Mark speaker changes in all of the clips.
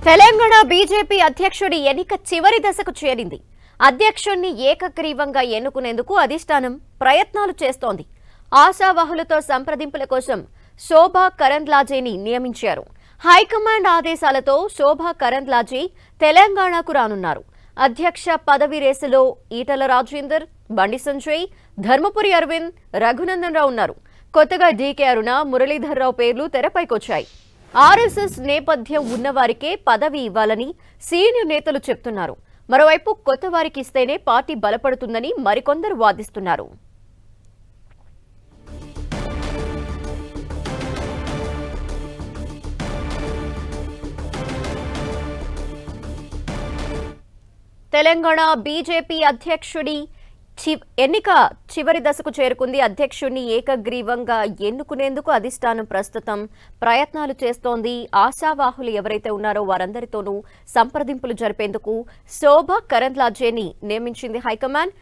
Speaker 1: Telangana BJP అధ్యక్షుడి ఎన్నిక చివరి దశకు చేరింది. అధ్యక్షుడిని ఏకగ్రీవంగా ఎన్నుకునేందుకు అధిష్టానం ప్రయత్నాలు చేస్తోంది. ఆశావాహులతో సంప్రదింపుల కోసం శోభా కరంద్లాజేని నియమించారు. హైకమాండ్ ఆదేశాలతో శోభా కరంద్లాజే తెలంగాణకు రానున్నారు. అధ్యక్ష పదవి రేసులో ఈటల రాజేందర్, బండి సంజయ్, ధర్మపురి అరవింద్, రఘునందన్ రావు ఉన్నారు. కొత్తగా డీకే అరుణ, మురళీధర్ రావు పేర్లు తెరపైకొచ్చాయి. ఆర్ఎస్ఎస్ నేపథ్యం ఉన్నవారికే పదవి ఇవ్వాలని సీనియర్ నేతలు చెప్తున్నారు. మరోవైపు కొత్త వారికి ఇస్తేనే పార్టీ బలపడుతుందని మరికొందరు వాదిస్తున్నారు. తెలంగాణ బీజేపీ అధ్యక్షుడి ఎన్నిక చివరి దశకు చేరుకుంది. అధ్యక్షుడిని ఏకగ్రీవంగా ఎన్నుకునేందుకు అధిష్టానం ప్రస్తుతం ప్రయత్నాలు చేస్తోంది. ఆశావాహులు ఎవరైతే ఉన్నారో వారందరితోనూ సంప్రదింపులు జరిపేందుకు శోభా కరంద్లాజేని నియమించింది హైకమాండ్.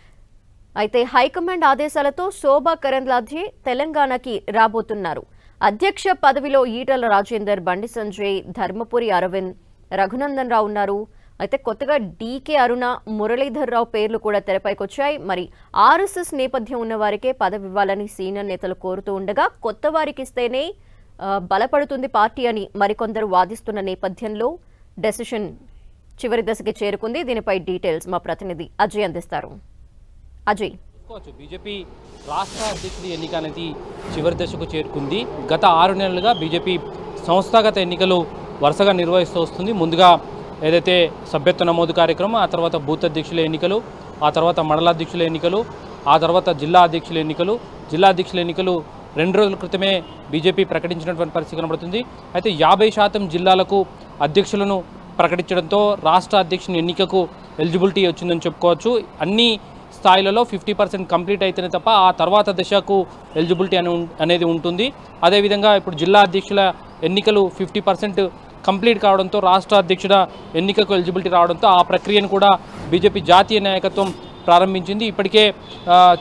Speaker 1: అయితే హైకమాండ్ ఆదేశాలతో శోభా కరంద్లాజే తెలంగాణకి రాబోతున్నారు. అధ్యక్ష పదవిలో ఈటల రాజేందర్, బండి సంజయ్, ధర్మపురి అరవింద్, రఘునందన్ రావు ఉన్నారు. అయితే కొత్తగా డీకే అరుణ, మురళీధర్ రావు పేర్లు కూడా తెరపైకొచ్చాయి. మరి ఆర్ఎస్ఎస్ నేపథ్యం ఉన్న వారికే పదవి ఇవ్వాలని సీనియర్ నేతలు కోరుతూ ఉండగా కొత్త వారికి ఇస్తేనే బలపడుతుంది పార్టీ అని మరికొందరు వాదిస్తున్న నేపథ్యంలో డెసిషన్ చివరి దశకి చేరుకుంది. దీనిపై డీటెయిల్స్ మా ప్రతినిధి అజయ్ అందిస్తారు. అజయ్,
Speaker 2: బీజేపీ రాష్ట్ర అధ్యక్షుడి ఎన్నిక అనేది చివరి దశకు చేరుకుంది. గత 6 నెలలుగా బీజేపీ సంస్థాగత ఎన్నికలు వరుసగా నిర్వహిస్తూ వస్తుంది. ముందుగా ఏదైతే సభ్యత్వ నమోదు కార్యక్రమం, ఆ తర్వాత బూత్ అధ్యక్షుల ఎన్నికలు, ఆ తర్వాత మండలాధ్యక్షుల ఎన్నికలు, ఆ తర్వాత జిల్లా అధ్యక్షుల ఎన్నికలు. జిల్లా అధ్యక్షుల ఎన్నికలు 2 రోజుల క్రితమే బీజేపీ ప్రకటించినటువంటి పరిస్థితి కనబడుతుంది. అయితే 50% జిల్లాలకు అధ్యక్షులను ప్రకటించడంతో రాష్ట్ర అధ్యక్షుని ఎన్నికకు ఎలిజిబిలిటీ వచ్చిందని చెప్పుకోవచ్చు. అన్ని స్థాయిలలో 50% కంప్లీట్ అయితేనే తప్ప ఆ తర్వాత దశకు ఎలిజిబిలిటీ అనేది ఉంటుంది. అదేవిధంగా ఇప్పుడు జిల్లా అధ్యక్షుల ఎన్నికలు 50% కంప్లీట్ కావడంతో రాష్ట్ర అధ్యక్షుడ ఎన్నికకు ఎలిజిబిలిటీ రావడంతో ఆ ప్రక్రియను కూడా బీజేపీ జాతీయ నాయకత్వం ప్రారంభించింది. ఇప్పటికే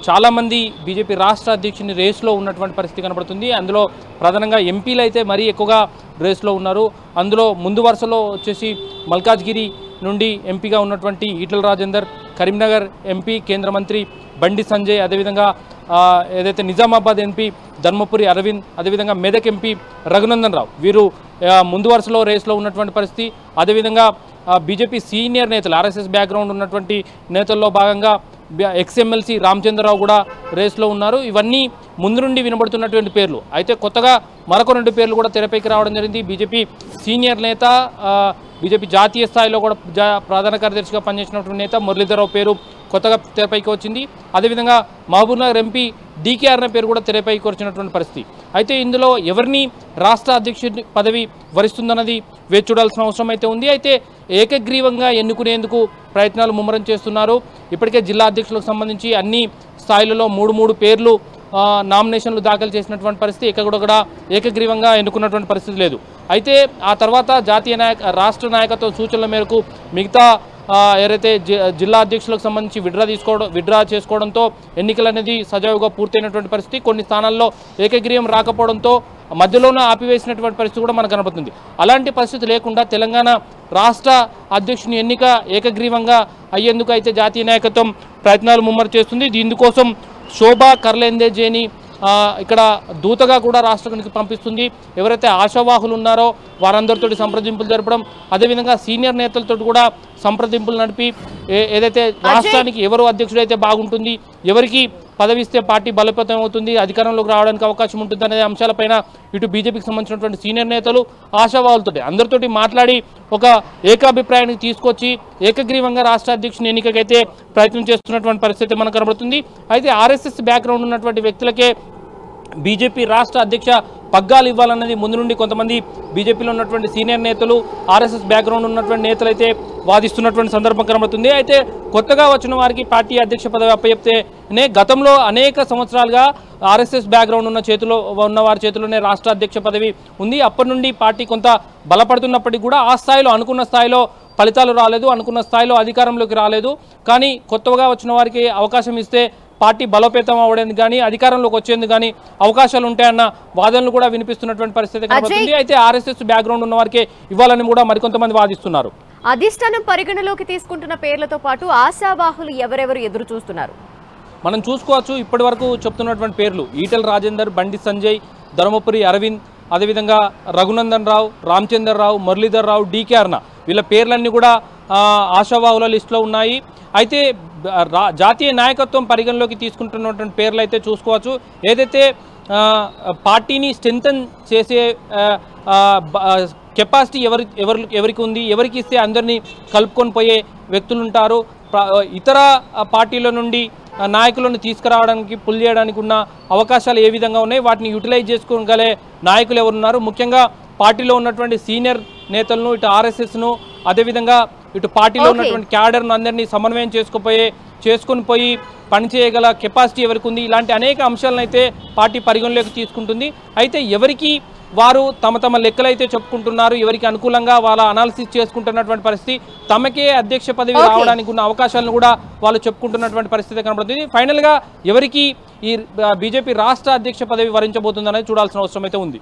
Speaker 2: చాలామంది బీజేపీ రాష్ట్ర అధ్యక్షుని రేసులో ఉన్నటువంటి పరిస్థితి కనబడుతుంది. అందులో ప్రధానంగా ఎంపీలు అయితే మరీ ఎక్కువగా రేసులో ఉన్నారు. అందులో ముందు వరుసలో వచ్చేసి మల్కాజ్గిరి నుండి ఎంపీగా ఉన్నటువంటి ఈటల రాజేందర్, కరీంనగర్ ఎంపీ కేంద్ర మంత్రి బండి సంజయ్, అదేవిధంగా ఏదైతే నిజామాబాద్ ఎంపీ ధర్మపురి అరవింద్, అదేవిధంగా మెదక్ ఎంపీ రఘునందన్ రావు, వీరు ముందు వరుసలో రేసులో ఉన్నటువంటి పరిస్థితి. అదేవిధంగా బీజేపీ సీనియర్ నేతలు, ఆర్ఎస్ఎస్ బ్యాక్గ్రౌండ్ ఉన్నటువంటి నేతల్లో భాగంగా ఎక్స్ఎమ్మెల్సీ రామచంద్రరావు కూడా రేసులో ఉన్నారు. ఇవన్నీ ముందు నుండి వినబడుతున్నటువంటి పేర్లు. అయితే కొత్తగా మరొక 2 పేర్లు కూడా తెరపైకి రావడం జరిగింది. బీజేపీ సీనియర్ నేత, బీజేపీ జాతీయ స్థాయిలో కూడా ప్రధాన కార్యదర్శిగా పనిచేసినటువంటి నేత మురళీధర్ రావు పేరు కొత్తగా తెరపైకి వచ్చింది. అదేవిధంగా మహబూబ్నగర్ ఎంపీ డీకే అరుణ పేరు కూడా తెరపైకి వచ్చినటువంటి పరిస్థితి. అయితే ఇందులో ఎవరిని రాష్ట్ర అధ్యక్షుడి పదవి వరిస్తుందన్నది వేచి చూడాల్సిన అవసరం అయితే ఉంది. అయితే ఏకగ్రీవంగా ఎన్నుకునేందుకు ప్రయత్నాలు ముమ్మరం చేస్తున్నారు. ఇప్పటికే జిల్లా అధ్యక్షులకు సంబంధించి అన్ని స్థాయిలలో 3 పేర్లు నామినేషన్లు దాఖలు చేసినటువంటి పరిస్థితి. ఇక్కడ కూడా ఏకగ్రీవంగా ఎన్నుకున్నటువంటి పరిస్థితి లేదు. అయితే ఆ తర్వాత రాష్ట్ర నాయకత్వ సూచనల మేరకు మిగతా ఎవరైతే జిల్లా అధ్యక్షులకు సంబంధించి విడ్రా చేసుకోవడంతో ఎన్నికలు అనేది సజావుగా పూర్తయినటువంటి పరిస్థితి. కొన్ని స్థానాల్లో ఏకగ్రీవం రాకపోవడంతో మధ్యలోనే ఆపివేసినటువంటి పరిస్థితి కూడా మనకు కనబడుతుంది. అలాంటి పరిస్థితి లేకుండా తెలంగాణ రాష్ట్ర అధ్యక్షుని ఎన్నిక ఏకగ్రీవంగా అయ్యేందుకు అయితే జాతీయ నాయకత్వం ప్రయత్నాలు ముమ్మరం చేస్తుంది. దీనికోసం శోభా కరంద్లాజేని ఇక్కడ దూతగా కూడా రాష్ట్రానికి పంపిస్తుంది. ఎవరైతే ఆశావాహులు ఉన్నారో వారందరితో సంప్రదింపులు జరపడం, అదేవిధంగా సీనియర్ నేతలతో కూడా సంప్రదింపులు నడిపి ఏదైతే రాష్ట్రానికి ఎవరు అధ్యక్షుడైతే బాగుంటుంది, ఎవరికి పదవి ఇస్తే పార్టీ బలోపేతం అవుతుంది, అధికారంలోకి రావడానికి అవకాశం ఉంటుంది అనే అంశాలపైన ఇటు బీజేపీకి సంబంధించినటువంటి సీనియర్ నేతలు ఆశావాహులతో అందరితోటి మాట్లాడి ఒక ఏకాభిప్రాయానికి తీసుకొచ్చి ఏకగ్రీవంగా రాష్ట్ర అధ్యక్షుని ఎన్నికకైతే ప్రయత్నం చేస్తున్నటువంటి పరిస్థితి మనకు కనబడుతుంది. అయితే ఆర్ఎస్ఎస్ బ్యాక్గ్రౌండ్ ఉన్నటువంటి వ్యక్తులకే బీజేపీ రాష్ట్ర అధ్యక్ష పగ్గాలు ఇవ్వాలన్నది ముందు నుండి కొంతమంది బీజేపీలో ఉన్నటువంటి సీనియర్ నేతలు, ఆర్ఎస్ఎస్ బ్యాక్గ్రౌండ్ ఉన్నటువంటి నేతలు అయితే వాదిస్తున్నటువంటి సందర్భం కనబడుతుంది. అయితే కొత్తగా వచ్చిన వారికి పార్టీ అధ్యక్ష పదవి అప్పచెప్తేనే గతంలో అనేక సంవత్సరాలుగా ఆర్ఎస్ఎస్ బ్యాక్గ్రౌండ్ ఉన్న వారి చేతిలోనే రాష్ట్ర అధ్యక్ష పదవి ఉంది. అప్పటి నుండి పార్టీ కొంత బలపడుతున్నప్పటికీ కూడా ఆ స్థాయిలో అనుకున్న స్థాయిలో ఫలితాలు రాలేదు, అనుకున్న స్థాయిలో అధికారంలోకి రాలేదు. కానీ కొత్తగా వచ్చిన వారికి అవకాశం ఇస్తే పార్టీ బలోపేతం అవ్వడానికి కానీ అధికారంలోకి వచ్చేందుకు కానీ అవకాశాలు ఉంటాయన్న వాదనలు కూడా వినిపిస్తున్నటువంటి పరిస్థితి కనబడుతుంది. అయితే ఆర్ఎస్ఎస్ బ్యాక్గ్రౌండ్ ఉన్న వారికే ఇవ్వాలని కూడా మరికొంతమంది వాదిస్తున్నారు.
Speaker 1: అధిష్టానం పరిగణలోకి తీసుకుంటున్న పేర్లతో పాటు ఆశావాహులు ఎవరెవరు ఎదురు చూస్తున్నారు?
Speaker 2: మనం చూసుకోవచ్చు. ఇప్పటి వరకు చెప్తున్నటువంటి పేర్లు ఈటెల రాజేందర్, బండి సంజయ్, ధర్మపురి అరవింద్, అదేవిధంగా రఘునందన్ రావు, రామచందర్ రావు, మురళీధర్ రావు, డీకే అర్ణ, వీళ్ళ పేర్లన్నీ కూడా ఆశావాహుల లిస్టులో ఉన్నాయి. అయితే జాతీయ నాయకత్వం పరిగణలోకి తీసుకుంటున్నటువంటి పేర్లు అయితే చూసుకోవచ్చు. ఏదైతే పార్టీని స్ట్రెంథన్ చేసే కెపాసిటీ ఎవరికి ఉంది, ఎవరికి ఇస్తే అందరినీ కలుపుకొని పోయే వ్యక్తులు ఉంటారు, ఇతర పార్టీల నుండి నాయకులను తీసుకురావడానికి పుల్ చేయడానికి ఉన్న అవకాశాలు ఏ విధంగా ఉన్నాయి, వాటిని యూటిలైజ్ చేసుకోగలే నాయకులు ఎవరున్నారు, ముఖ్యంగా పార్టీలో ఉన్నటువంటి సీనియర్ నేతలను, ఇటు ఆర్ఎస్ఎస్ను, అదేవిధంగా ఇటు పార్టీలో ఉన్నటువంటి క్యాడర్ను అందరినీ సమన్వయం చేసుకొని పోయి పనిచేయగల కెపాసిటీ ఎవరికి ఉంది, ఇలాంటి అనేక అంశాలను అయితే పార్టీ పరిగణలోకి తీసుకుంటుంది. అయితే ఎవరికి వారు తమ లెక్కలైతే చెప్పుకుంటున్నారు, ఎవరికి అనుకూలంగా వాళ్ళ అనాలిసిస్ చేసుకుంటున్నటువంటి పరిస్థితి, తమకే అధ్యక్ష పదవి రావడానికి ఉన్న అవకాశాలను కూడా వాళ్ళు చెప్పుకుంటున్నటువంటి పరిస్థితి కనబడుతుంది. ఫైనల్గా ఎవరికి ఈ బీజేపీ రాష్ట్ర అధ్యక్ష పదవి వరించబోతుందనేది చూడాల్సిన అవసరం అయితే ఉంది.